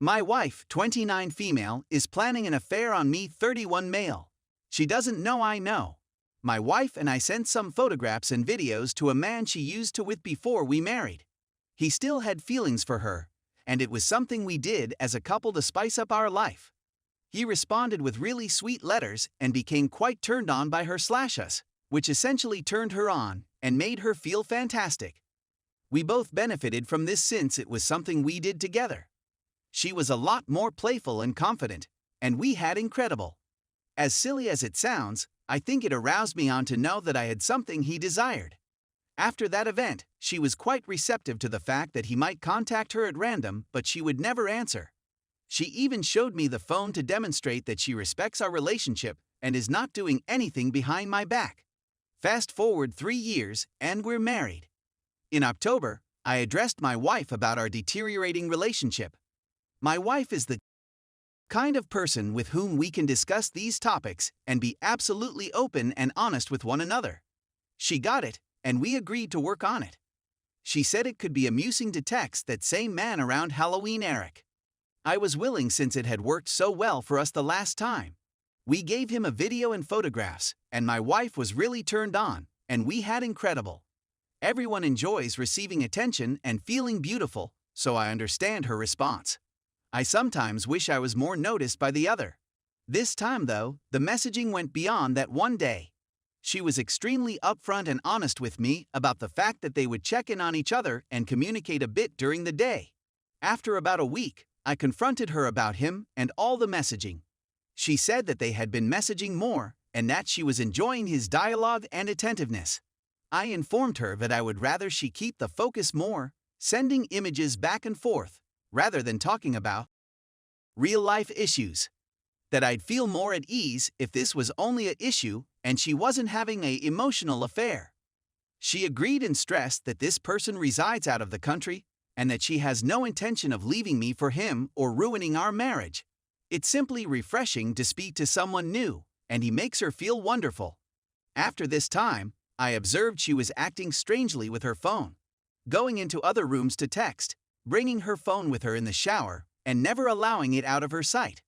My wife, 29 female, is planning an affair on me, 31 male. She doesn't know I know. My wife and I sent some photographs and videos to a man she used to with before we married. He still had feelings for her, and it was something we did as a couple to spice up our life. He responded with really sweet letters and became quite turned on by her / us, which essentially turned her on and made her feel fantastic. We both benefited from this since it was something we did together. She was a lot more playful and confident, and we had incredible. As silly as it sounds, I think it aroused me on to know that I had something he desired. After that event, she was quite receptive to the fact that he might contact her at random, but she would never answer. She even showed me the phone to demonstrate that she respects our relationship and is not doing anything behind my back. Fast forward 3 years, and we're married. In October, I addressed my wife about our deteriorating relationship. My wife is the kind of person with whom we can discuss these topics and be absolutely open and honest with one another. She got it, and we agreed to work on it. She said it could be amusing to text that same man around Halloween, Eric. I was willing since it had worked so well for us the last time. We gave him a video and photographs, and my wife was really turned on, and we had incredible. Everyone enjoys receiving attention and feeling beautiful, so I understand her response. I sometimes wish I was more noticed by the other. This time though, the messaging went beyond that one day. She was extremely upfront and honest with me about the fact that they would check in on each other and communicate a bit during the day. After about a week, I confronted her about him and all the messaging. She said that they had been messaging more and that she was enjoying his dialogue and attentiveness. I informed her that I would rather she keep the focus more, sending images back and forth, rather than talking about real-life issues. That I'd feel more at ease if this was only an issue and she wasn't having an emotional affair. She agreed and stressed that this person resides out of the country and that she has no intention of leaving me for him or ruining our marriage. It's simply refreshing to speak to someone new, and he makes her feel wonderful. After this time, I observed she was acting strangely with her phone, going into other rooms to text, bringing her phone with her in the shower, and never allowing it out of her sight.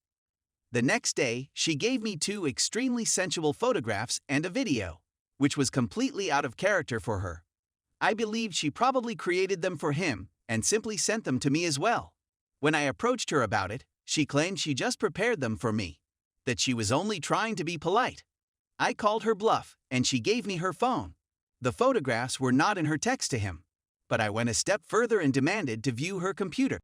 The next day, she gave me 2 extremely sensual photographs and a video, which was completely out of character for her. I believed she probably created them for him and simply sent them to me as well. When I approached her about it, she claimed she just prepared them for me, that she was only trying to be polite. I called her bluff, and she gave me her phone. The photographs were not in her text to him, but I went a step further and demanded to view her computer,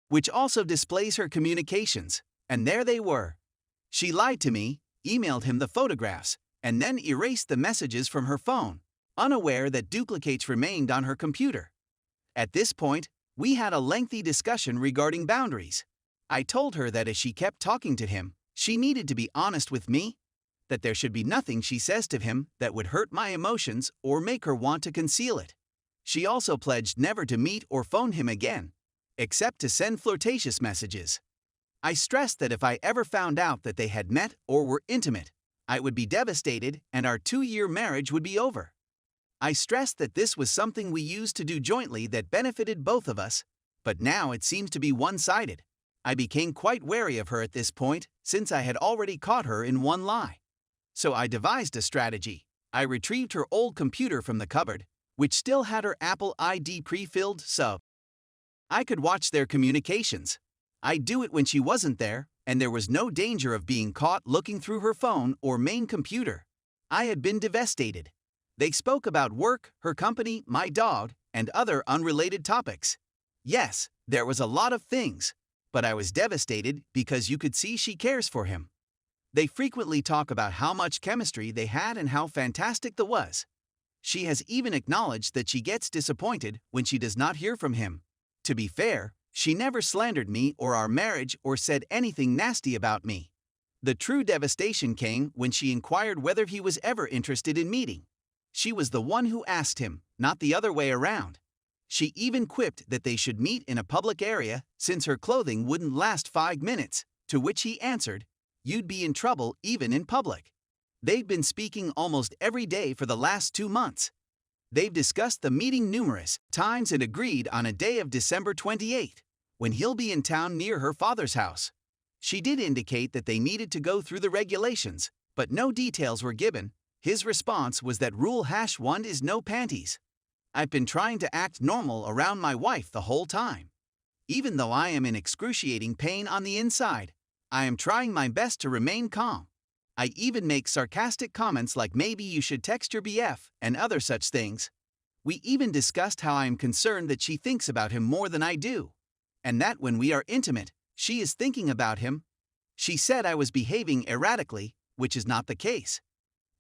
which also displays her communications, and there they were. She lied to me, emailed him the photographs, and then erased the messages from her phone, unaware that duplicates remained on her computer. At this point, we had a lengthy discussion regarding boundaries. I told her that as she kept talking to him, she needed to be honest with me, that there should be nothing she says to him that would hurt my emotions or make her want to conceal it. She also pledged never to meet or phone him again, except to send flirtatious messages. I stressed that if I ever found out that they had met or were intimate, I would be devastated and our 2-year marriage would be over. I stressed that this was something we used to do jointly that benefited both of us, but now it seems to be one-sided. I became quite wary of her at this point, since I had already caught her in one lie. So I devised a strategy. I retrieved her old computer from the cupboard, which still had her Apple ID pre-filled so I could watch their communications. I'd do it when she wasn't there, and there was no danger of being caught looking through her phone or main computer. I had been devastated. They spoke about work, her company, my dog, and other unrelated topics. Yes, there was a lot of things, but I was devastated because you could see she cares for him. They frequently talk about how much chemistry they had and how fantastic that was. She has even acknowledged that she gets disappointed when she does not hear from him. To be fair, she never slandered me or our marriage or said anything nasty about me. The true devastation came when she inquired whether he was ever interested in meeting. She was the one who asked him, not the other way around. She even quipped that they should meet in a public area since her clothing wouldn't last 5 minutes, to which he answered, "You'd be in trouble even in public." They've been speaking almost every day for the last 2 months. They've discussed the meeting numerous times and agreed on a day of December 28th, when he'll be in town near her father's house. She did indicate that they needed to go through the regulations, but no details were given. His response was that rule #1 is no panties. I've been trying to act normal around my wife the whole time. Even though I am in excruciating pain on the inside, I am trying my best to remain calm. I even make sarcastic comments like maybe you should text your BF and other such things. We even discussed how I am concerned that she thinks about him more than I do, and that when we are intimate, she is thinking about him. She said I was behaving erratically, which is not the case.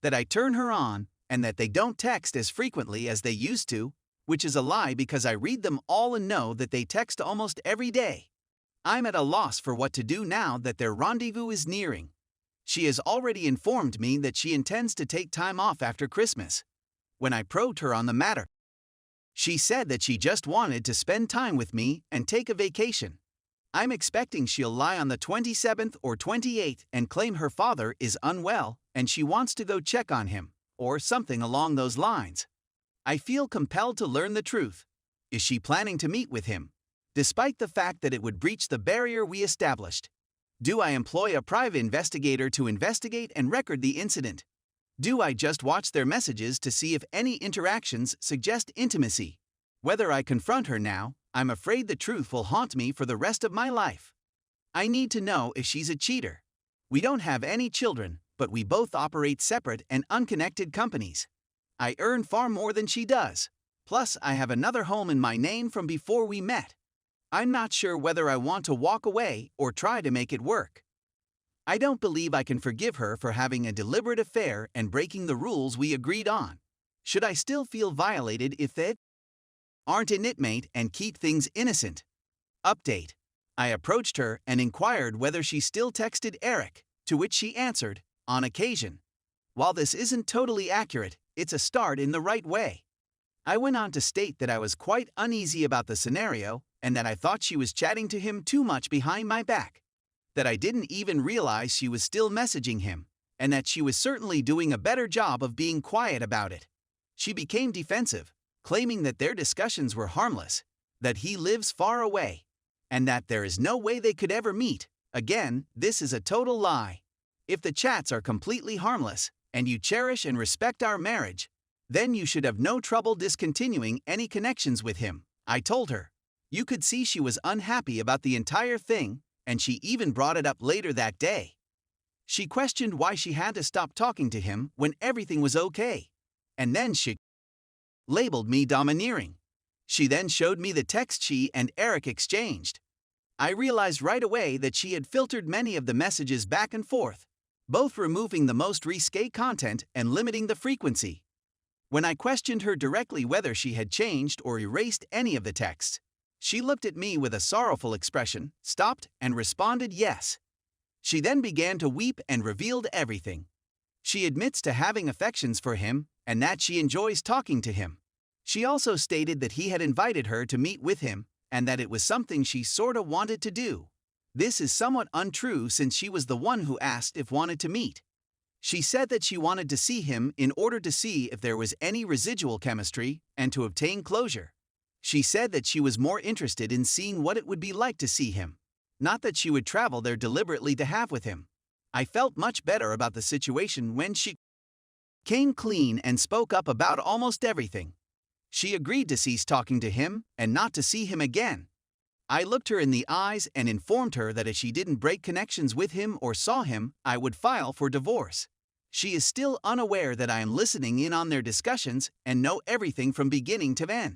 That I turn her on, and that they don't text as frequently as they used to, which is a lie because I read them all and know that they text almost every day. I'm at a loss for what to do now that their rendezvous is nearing. She has already informed me that she intends to take time off after Christmas. When I probed her on the matter, she said that she just wanted to spend time with me and take a vacation. I'm expecting she'll lie on the 27th or 28th and claim her father is unwell and she wants to go check on him, or something along those lines. I feel compelled to learn the truth. Is she planning to meet with him, despite the fact that it would breach the barrier we established? Do I employ a private investigator to investigate and record the incident? Do I just watch their messages to see if any interactions suggest intimacy? Whether I confront her now, I'm afraid the truth will haunt me for the rest of my life. I need to know if she's a cheater. We don't have any children, but we both operate separate and unconnected companies. I earn far more than she does. Plus, I have another home in my name from before we met. I'm not sure whether I want to walk away or try to make it work. I don't believe I can forgive her for having a deliberate affair and breaking the rules we agreed on. Should I still feel violated if they aren't an inmate and keep things innocent? Update. I approached her and inquired whether she still texted Eric, to which she answered, on occasion. While this isn't totally accurate, it's a start in the right way. I went on to state that I was quite uneasy about the scenario and that I thought she was chatting to him too much behind my back. That I didn't even realize she was still messaging him, and that she was certainly doing a better job of being quiet about it. She became defensive, claiming that their discussions were harmless, that he lives far away, and that there is no way they could ever meet. Again, this is a total lie. If the chats are completely harmless, and you cherish and respect our marriage, then you should have no trouble discontinuing any connections with him, I told her. You could see she was unhappy about the entire thing, and she even brought it up later that day. She questioned why she had to stop talking to him when everything was okay. And then she labeled me domineering. She then showed me the text she and Eric exchanged. I realized right away that she had filtered many of the messages back and forth, both removing the most risque content and limiting the frequency. When I questioned her directly whether she had changed or erased any of the texts, she looked at me with a sorrowful expression, stopped, and responded yes. She then began to weep and revealed everything. She admits to having affections for him and that she enjoys talking to him. She also stated that he had invited her to meet with him and that it was something she sorta wanted to do. This is somewhat untrue since she was the one who asked if wanted to meet. She said that she wanted to see him in order to see if there was any residual chemistry and to obtain closure. She said that she was more interested in seeing what it would be like to see him, not that she would travel there deliberately to have with him. I felt much better about the situation when she came clean and spoke up about almost everything. She agreed to cease talking to him and not to see him again. I looked her in the eyes and informed her that if she didn't break connections with him or saw him, I would file for divorce. She is still unaware that I am listening in on their discussions and know everything from beginning to end.